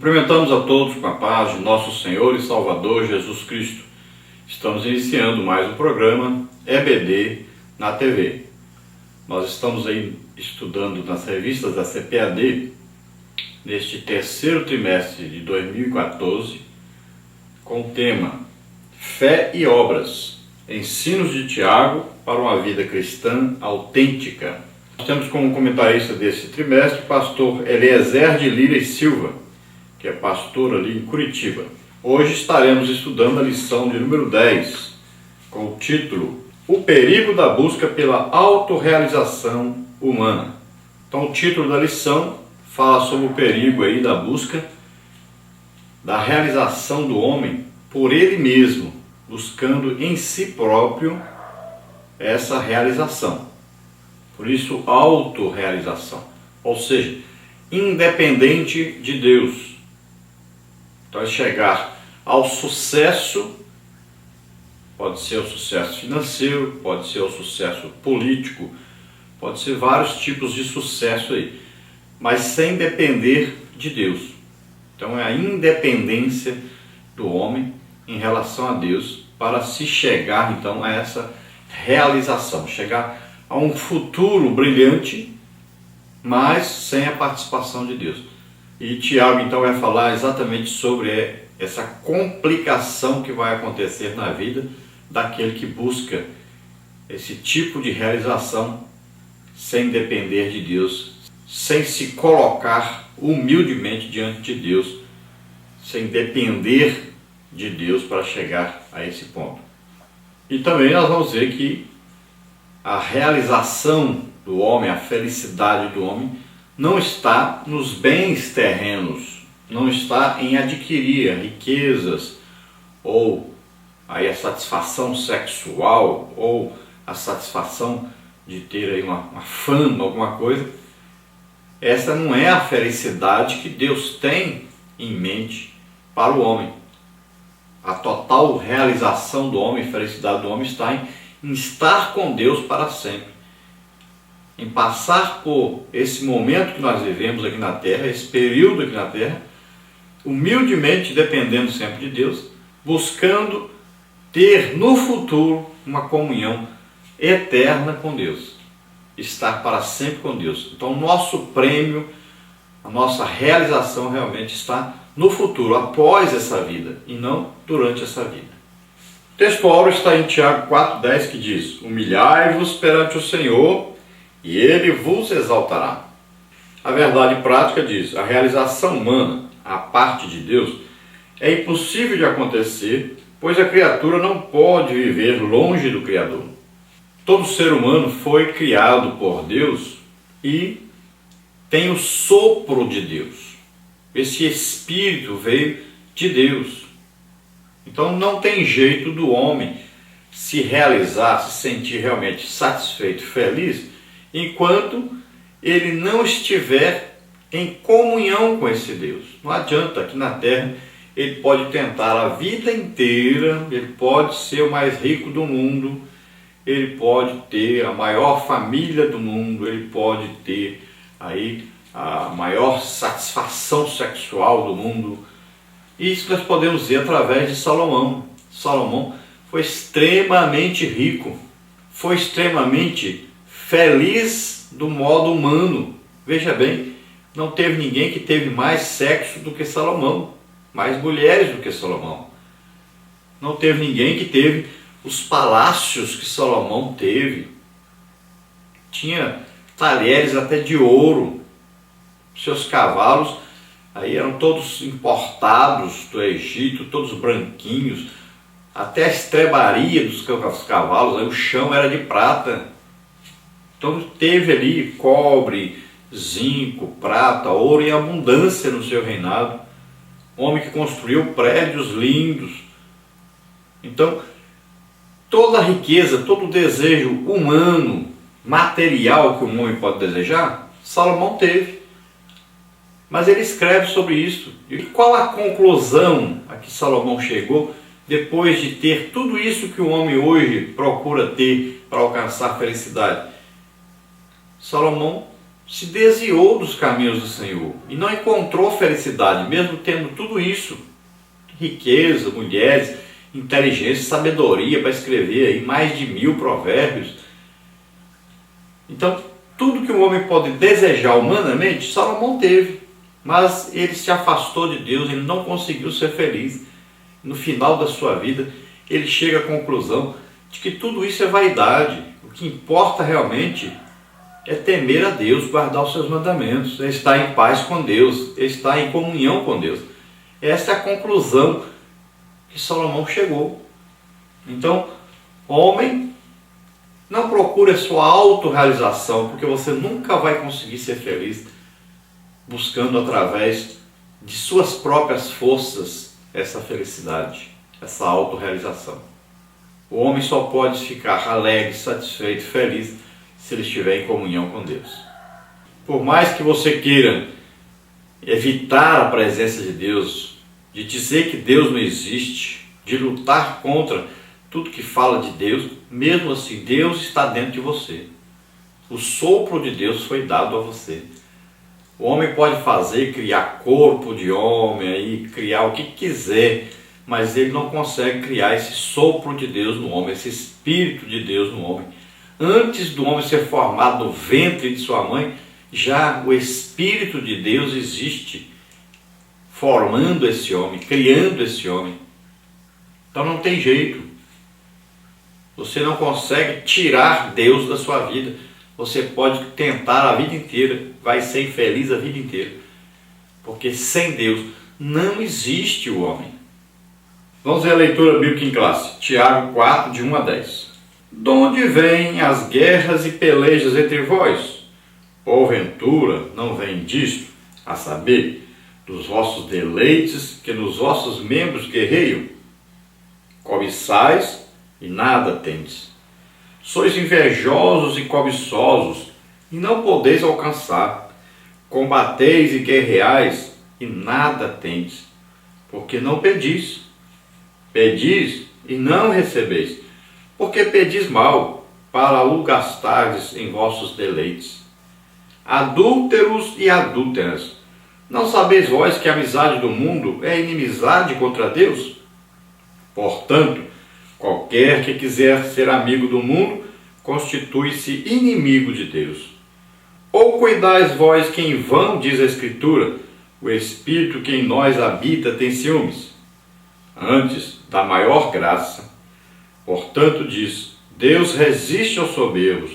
Cumprimentamos a todos com a paz de nosso Senhor e Salvador Jesus Cristo. Estamos iniciando mais um programa EBD na TV. Nós estamos aí estudando nas revistas da CPAD neste terceiro trimestre de 2014 com o tema Fé e Obras, Ensinos de Tiago para uma Vida Cristã Autêntica. Nós temos como comentarista desse trimestre o pastor Eliezer de Lira e Silva, que é pastor ali em Curitiba. Hoje estaremos estudando a lição de número 10, com o título O Perigo da Busca pela Autorrealização Humana. Então o título da lição fala sobre o perigo aí da busca da realização do homem por ele mesmo, buscando em si próprio essa realização. Por isso, autorrealização, ou seja, independente de Deus. Então, é chegar ao sucesso, pode ser o sucesso financeiro, pode ser o sucesso político, pode ser vários tipos de sucesso aí, mas sem depender de Deus. Então, é a independência do homem em relação a Deus para se chegar, então, a essa realização, chegar a um futuro brilhante, mas sem a participação de Deus. E Tiago então vai falar exatamente sobre essa complicação que vai acontecer na vida daquele que busca esse tipo de realização sem depender de Deus, sem se colocar humildemente diante de Deus, sem depender de Deus para chegar a esse ponto. E também nós vamos ver que a realização do homem, a felicidade do homem, não está nos bens terrenos, não está em adquirir riquezas, ou aí a satisfação sexual, ou a satisfação de ter aí uma fama, alguma coisa. Essa não é a felicidade que Deus tem em mente para o homem. A total realização do homem, a felicidade do homem está em estar com Deus para sempre, em passar por esse momento que nós vivemos aqui na Terra, esse período aqui na Terra, humildemente dependendo sempre de Deus, buscando ter no futuro uma comunhão eterna com Deus, estar para sempre com Deus. Então o nosso prêmio, a nossa realização realmente está no futuro, após essa vida, e não durante essa vida. O texto áureo está em Tiago 4,10, que diz: Humilhai-vos perante o Senhor, e Ele vos exaltará. A verdade prática diz: a realização humana, à parte de Deus, é impossível de acontecer, pois a criatura não pode viver longe do Criador. Todo ser humano foi criado por Deus e tem o sopro de Deus. Esse Espírito veio de Deus. Então não tem jeito do homem se realizar, se sentir realmente satisfeito, feliz, enquanto ele não estiver em comunhão com esse Deus. Não adianta, aqui na Terra ele pode tentar a vida inteira, ele pode ser o mais rico do mundo, ele pode ter a maior família do mundo, ele pode ter aí a maior satisfação sexual do mundo. Isso nós podemos ver através de Salomão. Salomão foi extremamente rico, foi extremamente feliz do modo humano. Veja bem, não teve ninguém que teve mais sexo do que Salomão, mais mulheres do que Salomão. Não teve ninguém que teve os palácios que Salomão teve. Tinha talheres até de ouro. Seus cavalos aí eram todos importados do Egito, todos branquinhos, até a estrebaria dos cavalos, aí o chão era de prata. Então teve ali cobre, zinco, prata, ouro em abundância no seu reinado. Um homem que construiu prédios lindos. Então, toda a riqueza, todo o desejo humano, material que um homem pode desejar, Salomão teve. Mas ele escreve sobre isso. E qual a conclusão a que Salomão chegou depois de ter tudo isso que o homem hoje procura ter para alcançar felicidade? Salomão se desviou dos caminhos do Senhor e não encontrou felicidade, mesmo tendo tudo isso, riqueza, mulheres, inteligência, sabedoria para escrever aí mais de 1000 provérbios. Então, tudo que o homem pode desejar humanamente, Salomão teve, mas ele se afastou de Deus, ele não conseguiu ser feliz. No final da sua vida, ele chega à conclusão de que tudo isso é vaidade. O que importa realmente é temer a Deus, guardar os seus mandamentos, é estar em paz com Deus, é estar em comunhão com Deus. Essa é a conclusão que Salomão chegou. Então, homem, não procure a sua autorrealização, porque você nunca vai conseguir ser feliz buscando através de suas próprias forças essa felicidade, essa autorrealização. O homem só pode ficar alegre, satisfeito, feliz se ele estiver em comunhão com Deus. Por mais que você queira evitar a presença de Deus, de dizer que Deus não existe, de lutar contra tudo que fala de Deus, mesmo assim Deus está dentro de você. O sopro de Deus foi dado a você. O homem pode fazer, criar corpo de homem, aí, criar o que quiser, mas ele não consegue criar esse sopro de Deus no homem, esse Espírito de Deus no homem. Antes do homem ser formado no ventre de sua mãe, já o Espírito de Deus existe, formando esse homem, criando esse homem. Então não tem jeito. Você não consegue tirar Deus da sua vida. Você pode tentar a vida inteira, vai ser infeliz a vida inteira. Porque sem Deus não existe o homem. Vamos ver a leitura bíblica em classe. Tiago 4, de 1 a 10. De onde vêm as guerras e pelejas entre vós? Porventura não vem disto, a saber, dos vossos deleites que nos vossos membros guerreiam? Cobiçais e nada tendes. Sois invejosos e cobiçosos, e não podeis alcançar. Combateis e guerreais, e nada tendes, porque não pedis. Pedis e não recebeis, porque pedis mal, para o gastardes em vossos deleites. Adúlteros e adúlteras, não sabeis vós que a amizade do mundo é inimizade contra Deus? Portanto, qualquer que quiser ser amigo do mundo, constitui-se inimigo de Deus. Ou cuidais vós que em vão, diz a Escritura, o Espírito que em nós habita tem ciúmes? Antes, da maior graça. Portanto, diz, Deus resiste aos soberbos,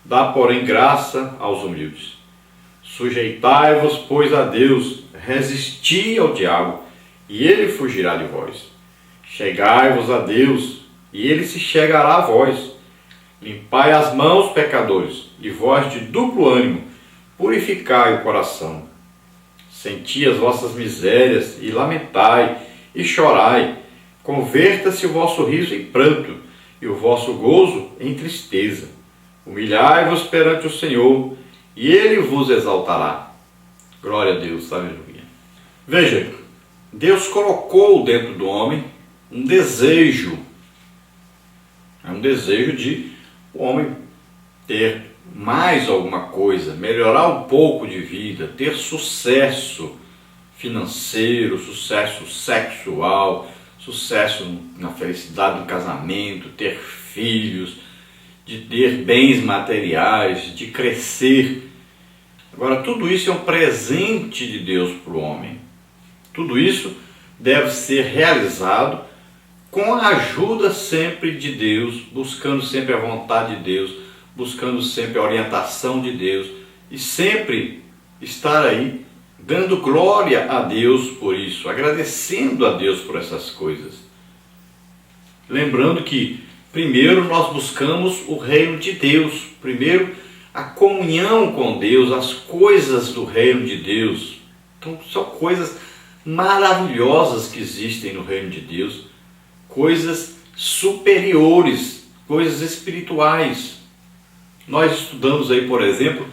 dá, porém, graça aos humildes. Sujeitai-vos, pois, a Deus, resisti ao diabo, e ele fugirá de vós. Chegai-vos a Deus, e ele se chegará a vós. Limpai as mãos, pecadores, e vós de duplo ânimo, purificai o coração. Senti as vossas misérias, e lamentai, e chorai. Converta-se o vosso riso em pranto, e o vosso gozo em tristeza. Humilhai-vos perante o Senhor, e ele vos exaltará. Glória a Deus, aleluia. Veja, Deus colocou dentro do homem um desejo. É um desejo de o homem ter mais alguma coisa, melhorar um pouco de vida, ter sucesso financeiro, sucesso sexual, sucesso na felicidade do casamento, ter filhos, de ter bens materiais, de crescer. Agora, tudo isso é um presente de Deus para o homem. Tudo isso deve ser realizado com a ajuda sempre de Deus, buscando sempre a vontade de Deus, buscando sempre a orientação de Deus e sempre estar aí dando glória a Deus por isso, agradecendo a Deus por essas coisas. Lembrando que primeiro nós buscamos o reino de Deus, primeiro a comunhão com Deus, as coisas do reino de Deus. Então são coisas maravilhosas que existem no reino de Deus, coisas superiores, coisas espirituais. Nós estudamos aí, por exemplo,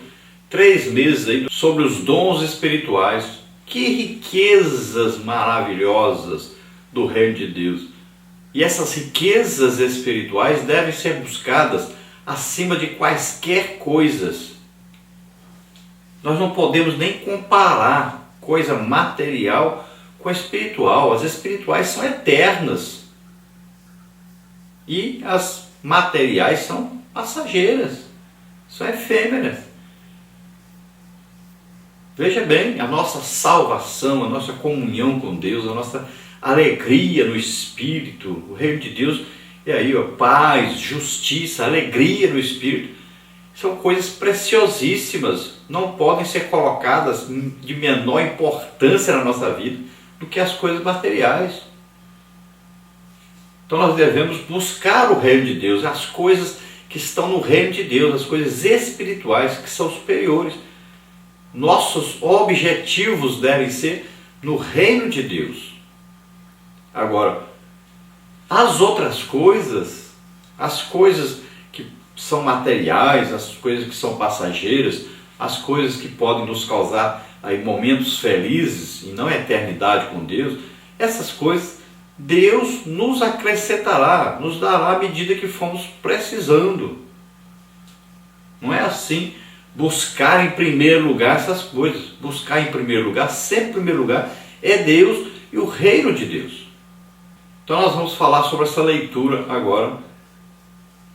3 meses aí sobre os dons espirituais. Que riquezas maravilhosas do reino de Deus. E essas riquezas espirituais devem ser buscadas acima de quaisquer coisas. Nós não podemos nem comparar coisa material com a espiritual. As espirituais são eternas e as materiais são passageiras, são efêmeras. Veja bem, a nossa salvação, a nossa comunhão com Deus, a nossa alegria no Espírito, o reino de Deus, e aí, paz, justiça, alegria no Espírito, são coisas preciosíssimas, não podem ser colocadas de menor importância na nossa vida do que as coisas materiais. Então nós devemos buscar o reino de Deus, as coisas que estão no reino de Deus, as coisas espirituais que são superiores. Nossos objetivos devem ser no reino de Deus. Agora, as outras coisas, as coisas que são materiais, as coisas que são passageiras, as coisas que podem nos causar aí momentos felizes e não a eternidade com Deus, essas coisas Deus nos acrescentará, nos dará à medida que formos precisando. Não é assim buscar em primeiro lugar essas coisas. Buscar em primeiro lugar, sempre em primeiro lugar, é Deus e o reino de Deus. Então nós vamos falar sobre essa leitura agora.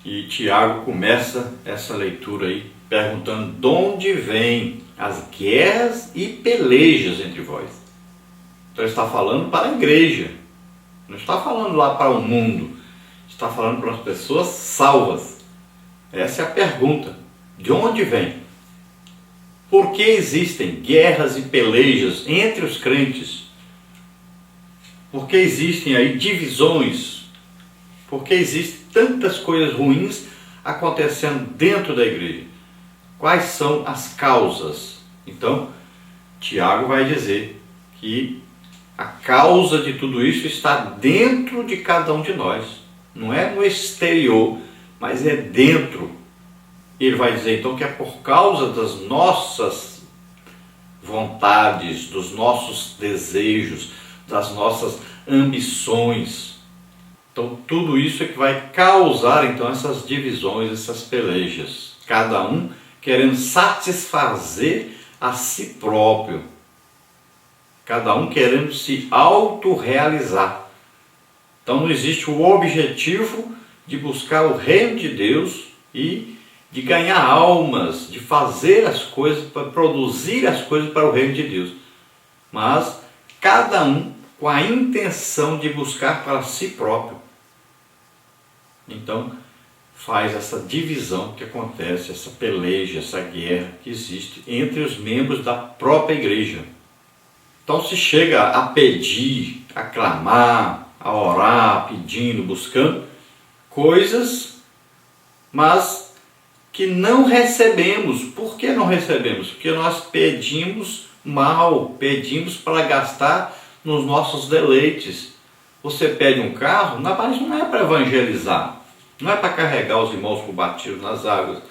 E Tiago começa essa leitura aí perguntando: de onde vêm as guerras e pelejas entre vós? Então ele está falando para a igreja, não está falando lá para o mundo, está falando para as pessoas salvas. Essa é a pergunta: de onde vem? Por que existem guerras e pelejas entre os crentes? Por que existem aí divisões? Por que existem tantas coisas ruins acontecendo dentro da igreja? Quais são as causas? Então, Tiago vai dizer que a causa de tudo isso está dentro de cada um de nós. Não é no exterior, mas é dentro. Ele vai dizer então que é por causa das nossas vontades, dos nossos desejos, das nossas ambições. Então tudo isso é que vai causar então essas divisões, essas pelejas. Cada um querendo satisfazer a si próprio. Cada um querendo se autorrealizar. Então não existe o objetivo de buscar o reino de Deus e de ganhar almas, de fazer as coisas, para produzir as coisas para o reino de Deus. Mas cada um com a intenção de buscar para si próprio. Então faz essa divisão que acontece, essa peleja, essa guerra que existe entre os membros da própria igreja. Então se chega a pedir, a clamar, a orar, pedindo, buscando coisas, mas que não recebemos. Por que não recebemos? Porque nós pedimos mal, pedimos para gastar nos nossos deleites. Você pede um carro, mas não é para evangelizar, não é para carregar os irmãos para o batismo nas águas,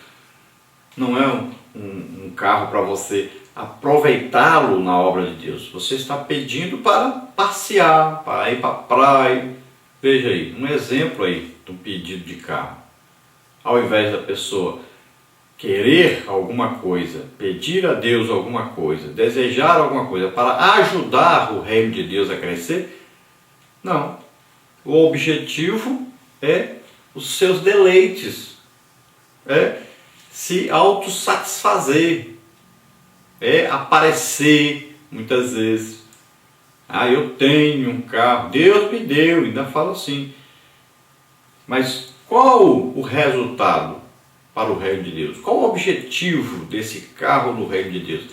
não é um carro para você aproveitá-lo na obra de Deus. Você está pedindo para passear, para ir para a praia. Veja aí, um exemplo aí do pedido de carro. Ao invés da pessoa querer alguma coisa, pedir a Deus alguma coisa, desejar alguma coisa para ajudar o reino de Deus a crescer, não. O objetivo é os seus deleites, é se autossatisfazer, é aparecer muitas vezes. Eu tenho um carro, Deus me deu, ainda fala assim. Mas qual o resultado para o reino de Deus? Qual o objetivo desse carro no reino de Deus? O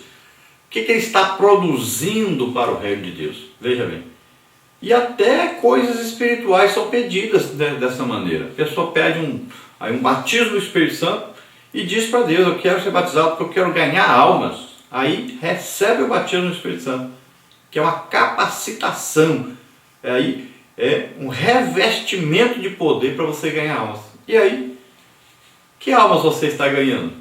que ele está produzindo para o reino de Deus? Veja bem. E até coisas espirituais são pedidas dessa maneira. A pessoa pede um batismo do Espírito Santo e diz para Deus: eu quero ser batizado porque eu quero ganhar almas. Aí recebe o batismo do Espírito Santo, que é uma capacitação. Aí é um revestimento de poder para você ganhar almas. E aí, que almas você está ganhando?